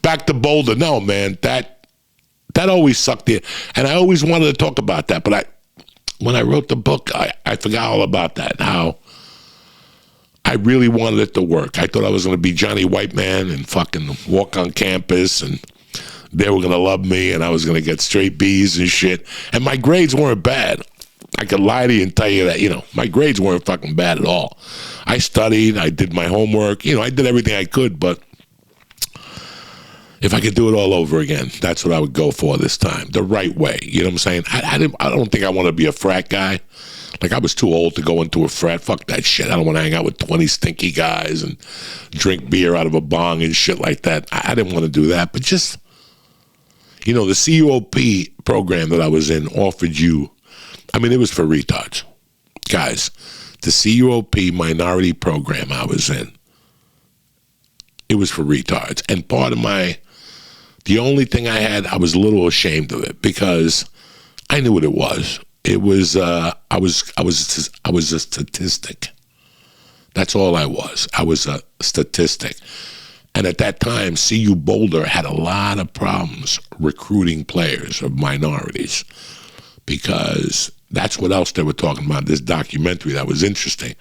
back to Boulder. No, man, that always sucked in. And I always wanted to talk about that, but when I wrote the book, I forgot all about that and how I really wanted it to work. I thought I was going to be Johnny White Man and fucking walk on campus, and they were going to love me, and I was going to get straight B's and shit. And my grades weren't bad. I could lie to you and tell you that, my grades weren't fucking bad at all. I studied, I did my homework, I did everything I could, but if I could do it all over again, that's what I would go for this time, the right way. You know what I'm saying? I don't think I want to be a frat guy. Like, I was too old to go into a frat. Fuck that shit. I don't want to hang out with 20 stinky guys and drink beer out of a bong and shit like that. I didn't want to do that. But just, the CUOP program that I was in offered you, it was for retards. Guys, the CUOP minority program I was in, it was for retards. And part of the only thing I had, I was a little ashamed of it because I knew what it was. It was I was a statistic. That's all I was. I was a statistic. And at that time, CU Boulder had a lot of problems recruiting players of minorities because that's what else they were talking about, this documentary that was interesting.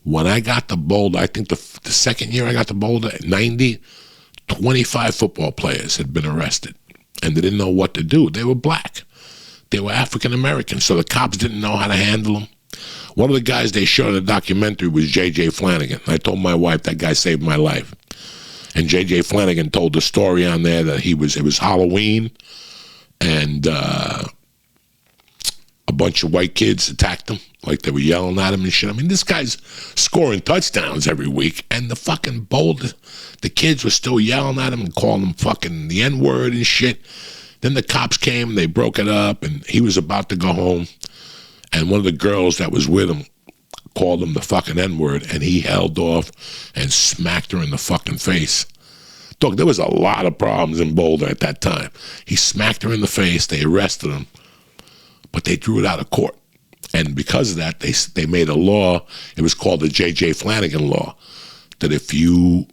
When I got to Boulder, I think the second year I got to Boulder, at 90, 25 football players had been arrested, and they didn't know what to do. They were black. They were African-American, so the cops didn't know how to handle them. One of the guys they showed in the documentary was J.J. Flanagan. I told my wife that guy saved my life. And J.J. Flanagan told the story on there that it was Halloween, and a bunch of white kids attacked him, like they were yelling at him and shit. This guy's scoring touchdowns every week, and the fucking Boulder, the kids were still yelling at him and calling him fucking the N-word and shit. Then the cops came, and they broke it up, and he was about to go home, and one of the girls that was with him called him the fucking N-word, and he held off and smacked her in the fucking face. Dog, there was a lot of problems in Boulder at that time. He smacked her in the face, they arrested him, but they threw it out of court. And because of that, they made a law, it was called the J.J. Flanagan law, that if you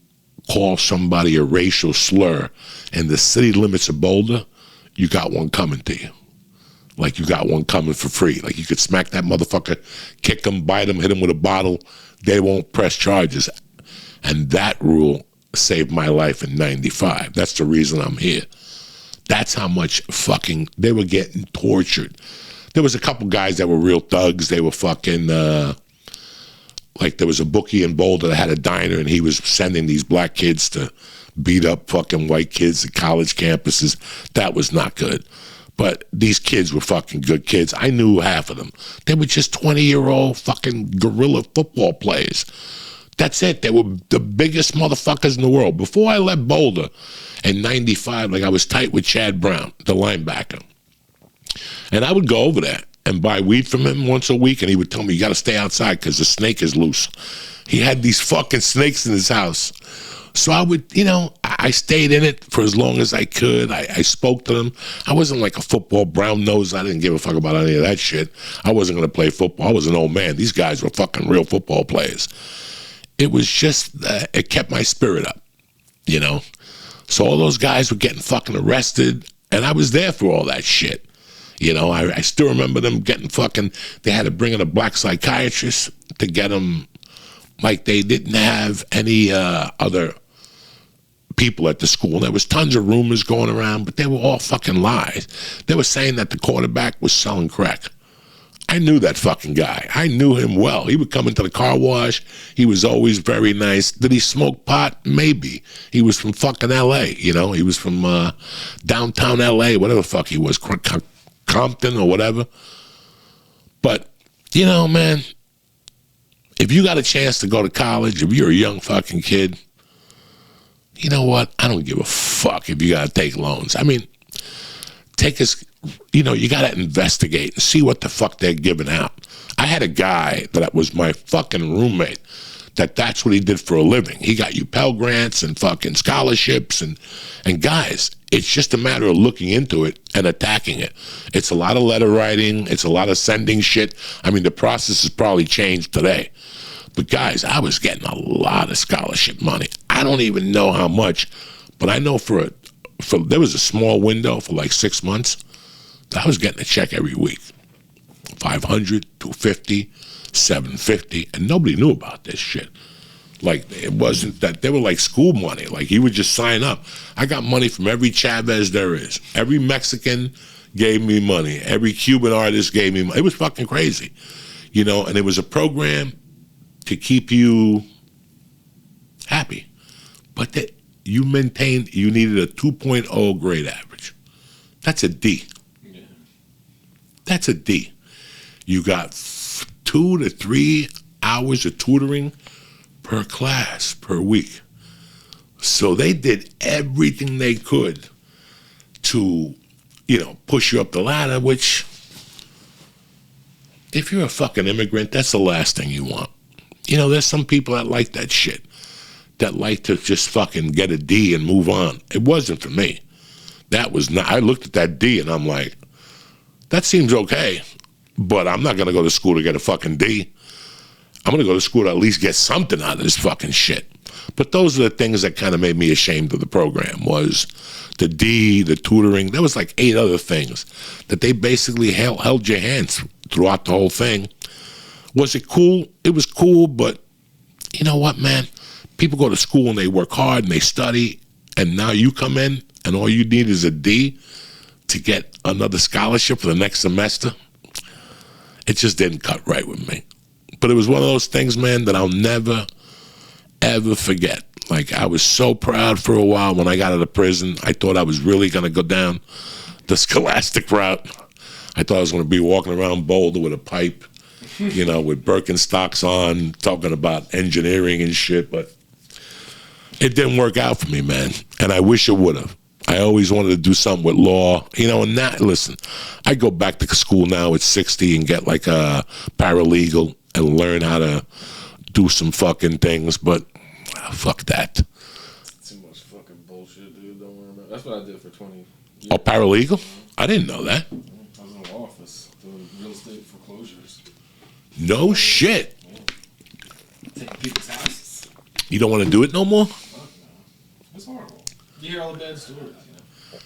call somebody a racial slur in the city limits of Boulder, you got one coming to you. Like, you got one coming for free. Like, you could smack that motherfucker, kick him, bite him, hit him with a bottle. They won't press charges. And that rule saved my life in 95. That's the reason I'm here. That's how much fucking, they were getting tortured. There was a couple guys that were real thugs. They were fucking, like there was a bookie in Boulder that had a diner, and he was sending these black kids to beat up fucking white kids at college campuses. That was not good. But these kids were fucking good kids. I knew half of them. They were just 20-year-old fucking guerrilla football players. That's it. They were the biggest motherfuckers in the world. Before I left Boulder in 95, like, I was tight with Chad Brown, the linebacker. And I would go over there and buy weed from him once a week, and he would tell me, you got to stay outside because the snake is loose. He had these fucking snakes in his house. So I would, I stayed in it for as long as I could. I spoke to them. I wasn't like a football brown nose. I didn't give a fuck about any of that shit. I wasn't going to play football. I was an old man. These guys were fucking real football players. It was just, it kept my spirit up, So all those guys were getting fucking arrested, and I was there for all that shit. I still remember them getting fucking, they had to bring in a black psychiatrist to get them, like they didn't have any other people at the school. There was tons of rumors going around, but they were all fucking lies. They were saying that the quarterback was selling crack. I knew that fucking guy. I knew him well. He would come into the car wash. He was always very nice. Did he smoke pot? Maybe. He was from fucking L.A., He was from downtown L.A., whatever the fuck he was, Compton or whatever. But, man, if you got a chance to go to college, if you're a young fucking kid, you know what? I don't give a fuck if you got to take loans. Take us, you got to investigate and see what the fuck they're giving out. I had a guy that was my fucking roommate that's what he did for a living. He got you Pell Grants and fucking scholarships and guys, it's just a matter of looking into it and attacking it. It's a lot of letter writing. It's a lot of sending shit. The process has probably changed today. But guys, I was getting a lot of scholarship money. I don't even know how much, But I know for there was a small window for like 6 months. I was getting a check every week. 500, 250, 750, and nobody knew about this shit. Like, it wasn't that, they were like school money. Like, you would just sign up. I got money from every Chavez there is. Every Mexican gave me money. Every Cuban artist gave me money. It was fucking crazy, you know, and it was a program to keep you happy. But that you maintained, you needed a 2.0 grade average. That's a D. Yeah. That's a D. You got 2 to 3 hours of tutoring per class, per week. So they did everything they could to, you know, push you up the ladder, which, if you're a fucking immigrant, that's the last thing you want. You know, there's some people that like that shit, that like to just fucking get a D and move on. It wasn't for me. That was not, I looked at that D and I'm like, that seems okay, but I'm not going to go to school to get a fucking D. I'm going to go to school to at least get something out of this fucking shit. But those are the things that kind of made me ashamed of the program, was the D, the tutoring. There was like 8 other things that they basically held your hands throughout the whole thing. Was it cool? It was cool, but you know what, man? People go to school and they work hard and they study, and now you come in and all you need is a D to get another scholarship for the next semester. It just didn't cut right with me. But it was one of those things, man, that I'll never, ever forget. Like, I was so proud for a while when I got out of prison. I thought I was really going to go down the scholastic route. I thought I was going to be walking around Boulder with a pipe, you know, with Birkenstocks on, talking about engineering and shit. But it didn't work out for me, man. And I wish it would have. I always wanted to do something with law, you know, and that, listen, I go back to school now at 60 and get like a paralegal and learn how to do some fucking things, but fuck that. Too much fucking bullshit, dude. Don't worry about it. That's what I did for 20 years. Oh, paralegal? I didn't know that. I was in the law office doing real estate foreclosures. No shit. Yeah. Taking people's houses. You don't want to do it no more? Fuck no. It's horrible. You hear all the bad stories, you know.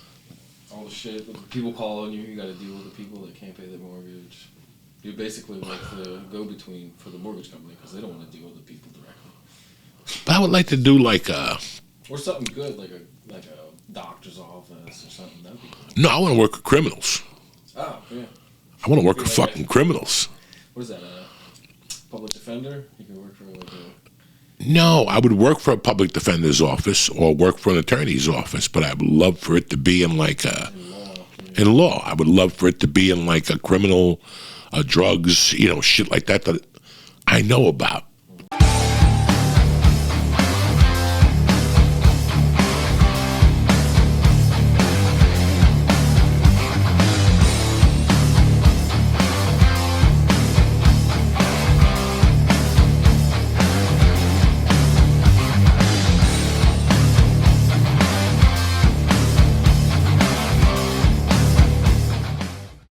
All the shit that people call on you. You got to deal with the people that can't pay their mortgage. You're basically like the go-between for the mortgage company because they don't want to deal with the people directly. But I would like to do like a... Or something good, like a doctor's office or something. That'd be cool. No, I want to work with criminals. Oh, yeah. I want to work with fucking criminals. What is that, a public defender? You can work for like a... No, I would work for a public defender's office or work for an attorney's office, but I would love for it to be in like a... In law. Yeah. In law. I would love for it to be in like a criminal... drugs, you know, shit like that I know about.